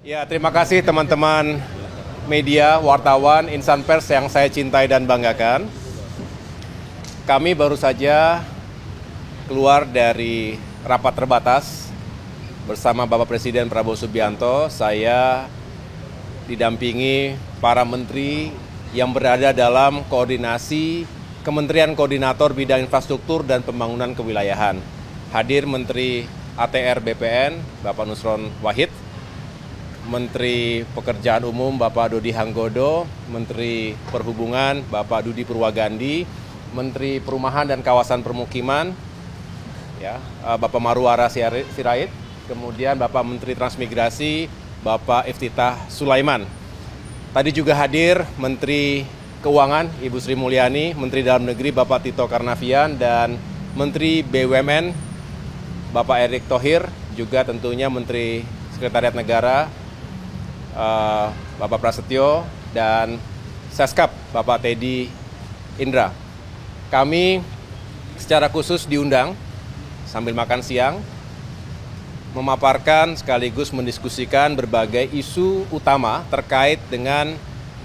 Ya, terima kasih teman-teman media, wartawan, insan pers yang saya cintai dan banggakan. Kami baru saja keluar dari rapat terbatas bersama Bapak Presiden Prabowo Subianto. Saya didampingi para menteri yang berada dalam koordinasi Kementerian Koordinator Bidang Infrastruktur dan Pembangunan Kewilayahan. Hadir Menteri ATR BPN, Bapak Nusron Wahid, Menteri Pekerjaan Umum Bapak Dodi Hanggodo, Menteri Perhubungan Bapak Dudi Purwagandi, Menteri Perumahan dan Kawasan Permukiman ya, Bapak Marwara Sirait, kemudian Bapak Menteri Transmigrasi Bapak Iftitah Sulaiman. Tadi juga hadir Menteri Keuangan Ibu Sri Mulyani, Menteri Dalam Negeri Bapak Tito Karnavian, dan Menteri BUMN Bapak Erick Thohir, juga tentunya Menteri Sekretariat Negara Bapak Prasetyo, dan Seskap Bapak Teddy Indra. Kami secara khusus diundang sambil makan siang memaparkan sekaligus mendiskusikan berbagai isu utama terkait dengan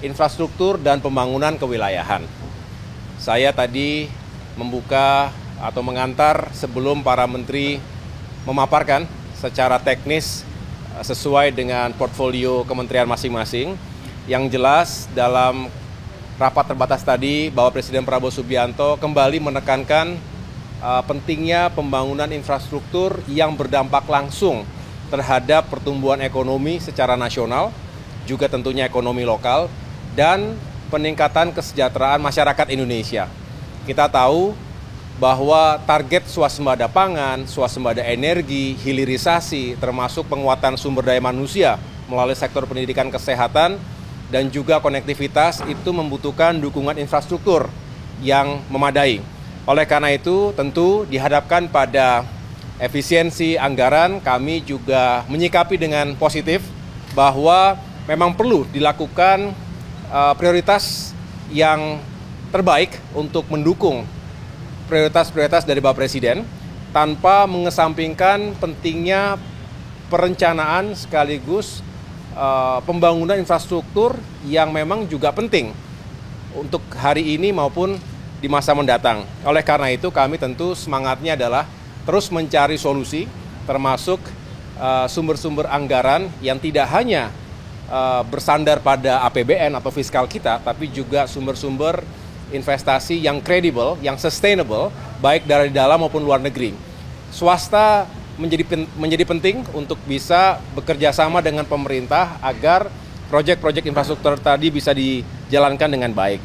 infrastruktur dan pembangunan kewilayahan. Saya tadi membuka atau mengantar sebelum para menteri memaparkan secara teknis sesuai dengan portfolio kementerian masing-masing. Yang jelas dalam rapat terbatas tadi, Bapak Presiden Prabowo Subianto kembali menekankan pentingnya pembangunan infrastruktur yang berdampak langsung terhadap pertumbuhan ekonomi secara nasional, juga tentunya ekonomi lokal, dan peningkatan kesejahteraan masyarakat Indonesia. Kita tahu bahwa target swasembada pangan, swasembada energi, hilirisasi, termasuk penguatan sumber daya manusia melalui sektor pendidikan, kesehatan, dan juga konektivitas itu membutuhkan dukungan infrastruktur yang memadai. Oleh karena itu, tentu dihadapkan pada efisiensi anggaran, kami juga menyikapi dengan positif bahwa memang perlu dilakukan prioritas yang terbaik untuk mendukung prioritas-prioritas dari Bapak Presiden tanpa mengesampingkan pentingnya perencanaan sekaligus pembangunan infrastruktur yang memang juga penting untuk hari ini maupun di masa mendatang. Oleh karena itu kami tentu semangatnya adalah terus mencari solusi termasuk sumber-sumber anggaran yang tidak hanya bersandar pada APBN atau fiskal kita, tapi juga sumber-sumber investasi yang kredibel, yang sustainable, baik dari dalam maupun luar negeri. Swasta menjadi penting untuk bisa bekerja sama dengan pemerintah agar proyek-proyek infrastruktur tadi bisa dijalankan dengan baik.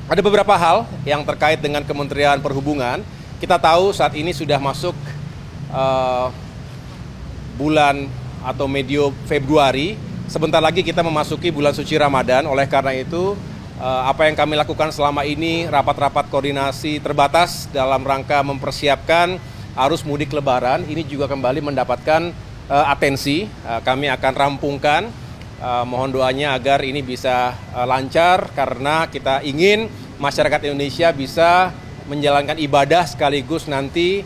Ada beberapa hal yang terkait dengan Kementerian Perhubungan. Kita tahu saat ini sudah masuk bulan atau medio Februari. Sebentar lagi kita memasuki bulan suci Ramadan. Oleh karena itu, apa yang kami lakukan selama ini, rapat-rapat koordinasi terbatas dalam rangka mempersiapkan arus mudik Lebaran, ini juga kembali mendapatkan atensi. Kami akan rampungkan, mohon doanya agar ini bisa lancar, karena kita ingin masyarakat Indonesia bisa menjalankan ibadah sekaligus nanti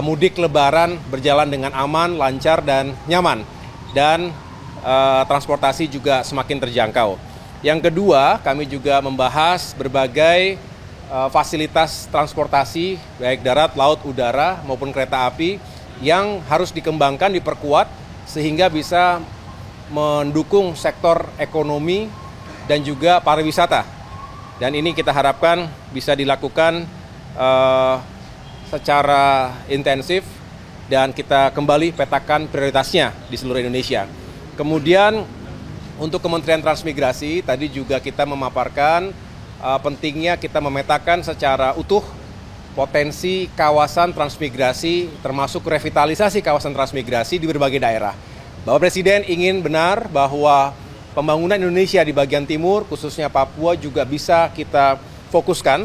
mudik Lebaran berjalan dengan aman, lancar, dan nyaman, dan transportasi juga semakin terjangkau. Yang kedua, kami juga membahas berbagai fasilitas transportasi, baik darat, laut, udara, maupun kereta api, yang harus dikembangkan, diperkuat, sehingga bisa mendukung sektor ekonomi dan juga pariwisata. Dan ini kita harapkan bisa dilakukan secara intensif, dan kita kembali petakan prioritasnya di seluruh Indonesia. Kemudian, untuk Kementerian Transmigrasi, tadi juga kita memaparkan pentingnya kita memetakan secara utuh potensi kawasan transmigrasi, termasuk revitalisasi kawasan transmigrasi di berbagai daerah. Bapak Presiden ingin benar bahwa pembangunan Indonesia di bagian timur, khususnya Papua, juga bisa kita fokuskan,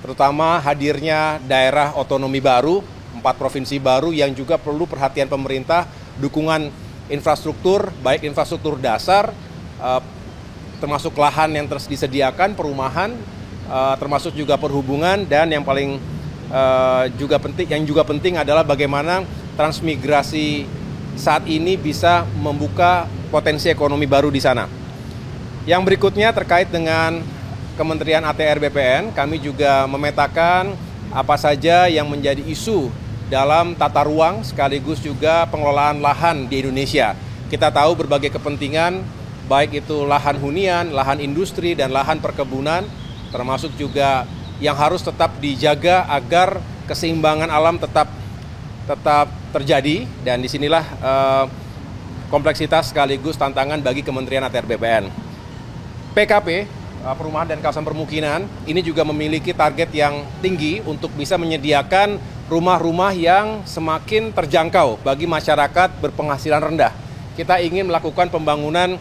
terutama hadirnya daerah otonomi baru, 4 provinsi baru yang juga perlu perhatian pemerintah, dukungan infrastruktur, baik infrastruktur dasar, termasuk lahan yang terus disediakan, perumahan, termasuk juga perhubungan, dan yang paling juga penting adalah bagaimana transmigrasi saat ini bisa membuka potensi ekonomi baru di sana. Yang berikutnya terkait dengan Kementerian ATR BPN, kami juga memetakan apa saja yang menjadi isu dalam tata ruang sekaligus juga pengelolaan lahan di Indonesia. Kita tahu berbagai kepentingan, baik itu lahan hunian, lahan industri, dan lahan perkebunan, termasuk juga yang harus tetap dijaga agar keseimbangan alam tetap terjadi, dan disinilah kompleksitas sekaligus tantangan bagi Kementerian ATR BPN. PKP, Perumahan dan Kawasan Permukiman, ini juga memiliki target yang tinggi untuk bisa menyediakan rumah-rumah yang semakin terjangkau bagi masyarakat berpenghasilan rendah. Kita ingin melakukan pembangunan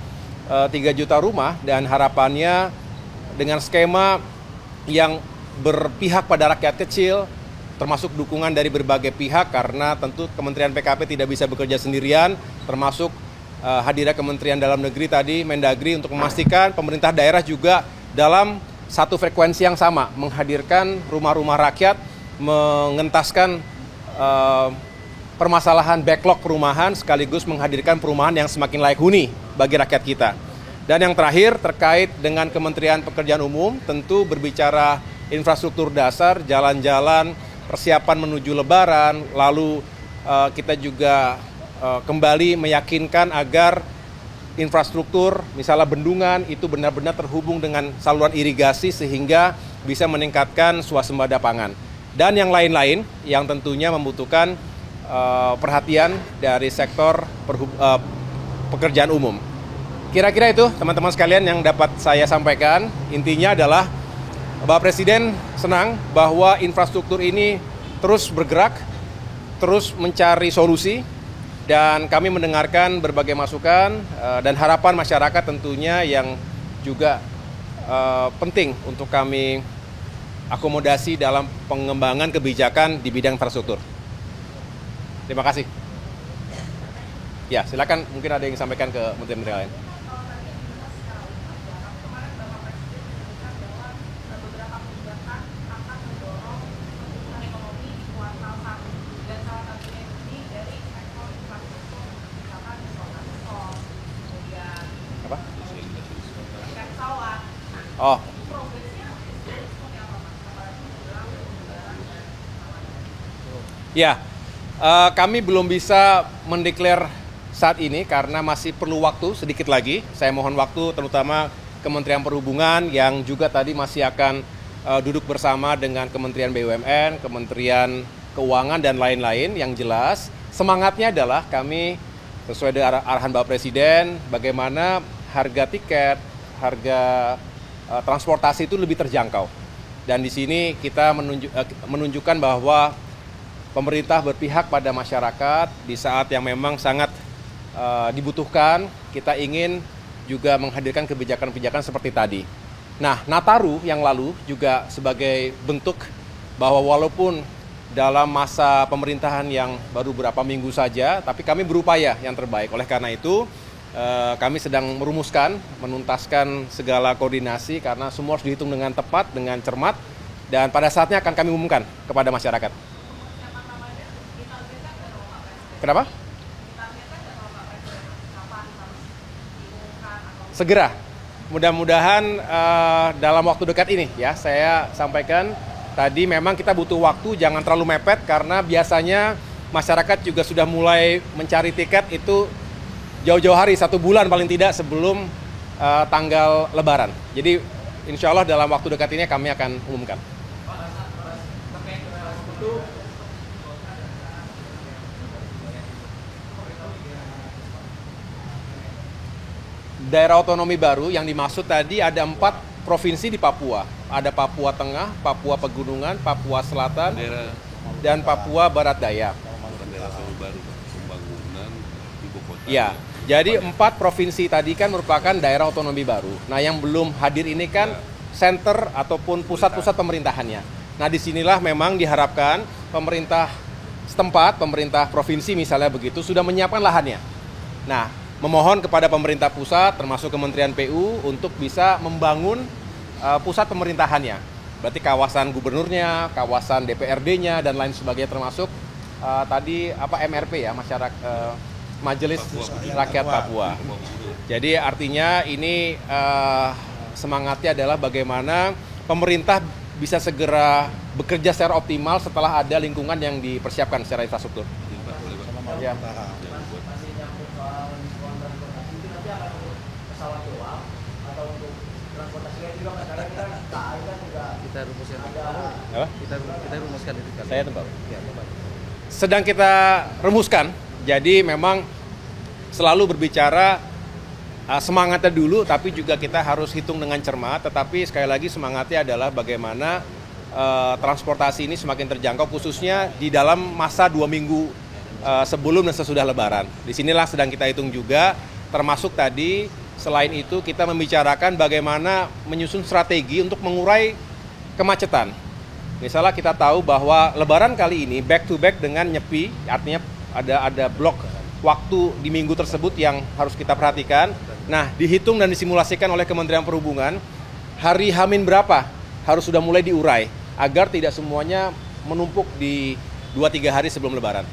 3 juta rumah dan harapannya dengan skema yang berpihak pada rakyat kecil, termasuk dukungan dari berbagai pihak, karena tentu Kementerian PKP tidak bisa bekerja sendirian, termasuk hadirnya Kementerian Dalam Negeri tadi, Mendagri, untuk memastikan pemerintah daerah juga dalam satu frekuensi yang sama, menghadirkan rumah-rumah rakyat, mengentaskan permasalahan backlog perumahan, sekaligus menghadirkan perumahan yang semakin layak huni bagi rakyat kita. Dan yang terakhir terkait dengan Kementerian Pekerjaan Umum, tentu berbicara infrastruktur dasar, jalan-jalan, persiapan menuju Lebaran, lalu kita juga kembali meyakinkan agar infrastruktur, misalnya bendungan, itu benar-benar terhubung dengan saluran irigasi sehingga bisa meningkatkan swasembada pangan. Dan yang lain-lain yang tentunya membutuhkan perhatian dari sektor pekerjaan umum. Kira-kira itu teman-teman sekalian yang dapat saya sampaikan. Intinya adalah Bapak Presiden senang bahwa infrastruktur ini terus bergerak, terus mencari solusi, dan kami mendengarkan berbagai masukan dan harapan masyarakat tentunya yang juga penting untuk kami akomodasi dalam pengembangan kebijakan di bidang infrastruktur. Terima kasih. Ya, silakan, mungkin ada yang sampaikan ke menteri-menteri lain. Oh. Ya, kami belum bisa mendeklar saat ini karena masih perlu waktu sedikit lagi. Saya mohon waktu terutama Kementerian Perhubungan yang juga tadi masih akan duduk bersama dengan Kementerian BUMN, Kementerian Keuangan, dan lain-lain. Yang jelas semangatnya adalah kami sesuai dengan arahan Bapak Presiden, bagaimana harga tiket, harga transportasi itu lebih terjangkau. Dan di sini kita menunjukkan bahwa pemerintah berpihak pada masyarakat di saat yang memang sangat dibutuhkan. Kita ingin juga menghadirkan kebijakan-kebijakan seperti tadi. Nah, Nataru yang lalu juga sebagai bentuk bahwa walaupun dalam masa pemerintahan yang baru beberapa minggu saja, tapi kami berupaya yang terbaik. Oleh karena itu, kami sedang merumuskan, menuntaskan segala koordinasi karena semua harus dihitung dengan tepat, dengan cermat, dan pada saatnya akan kami umumkan kepada masyarakat. Kenapa? Segera. Mudah-mudahan dalam waktu dekat ini ya, saya sampaikan tadi memang kita butuh waktu, jangan terlalu mepet karena biasanya masyarakat juga sudah mulai mencari tiket itu jauh-jauh hari, 1 bulan paling tidak sebelum tanggal Lebaran. Jadi insya Allah dalam waktu dekat ini kami akan umumkan. Daerah otonomi baru yang dimaksud tadi ada 4 provinsi di Papua. Ada Papua Tengah, Papua Pegunungan, Papua Selatan, dan Papua Barat Daya. Ya, jadi 4 provinsi tadi kan merupakan daerah otonomi baru. Nah, yang belum hadir ini kan center ataupun pusat-pusat pemerintahannya. Nah, disinilah memang diharapkan pemerintah setempat, pemerintah provinsi misalnya begitu, sudah menyiapkan lahannya. Nah, memohon kepada pemerintah pusat, termasuk Kementerian PU, untuk bisa membangun pusat pemerintahannya. Berarti kawasan gubernurnya, kawasan DPRD-nya, dan lain sebagainya, termasuk tadi MRP ya, masyarakat Majelis Rakyat Papua. Jadi artinya ini semangatnya adalah bagaimana pemerintah bisa segera bekerja secara optimal setelah ada lingkungan yang dipersiapkan secara infrastruktur. Ya. Kita rumuskan itu kan. Saya tebak. Sedang kita remuskan. Jadi memang selalu berbicara semangatnya dulu, tapi juga kita harus hitung dengan cermat. Tetapi sekali lagi semangatnya adalah bagaimana transportasi ini semakin terjangkau, khususnya di dalam masa 2 minggu sebelum dan sesudah Lebaran. Disinilah sedang kita hitung juga, termasuk tadi selain itu kita membicarakan bagaimana menyusun strategi untuk mengurai kemacetan. Misalnya kita tahu bahwa Lebaran kali ini back to back dengan nyepi, artinya ada blok waktu di minggu tersebut yang harus kita perhatikan. Nah, dihitung dan disimulasikan oleh Kementerian Perhubungan, hari H-min berapa harus sudah mulai diurai agar tidak semuanya menumpuk di 2-3 hari sebelum Lebaran.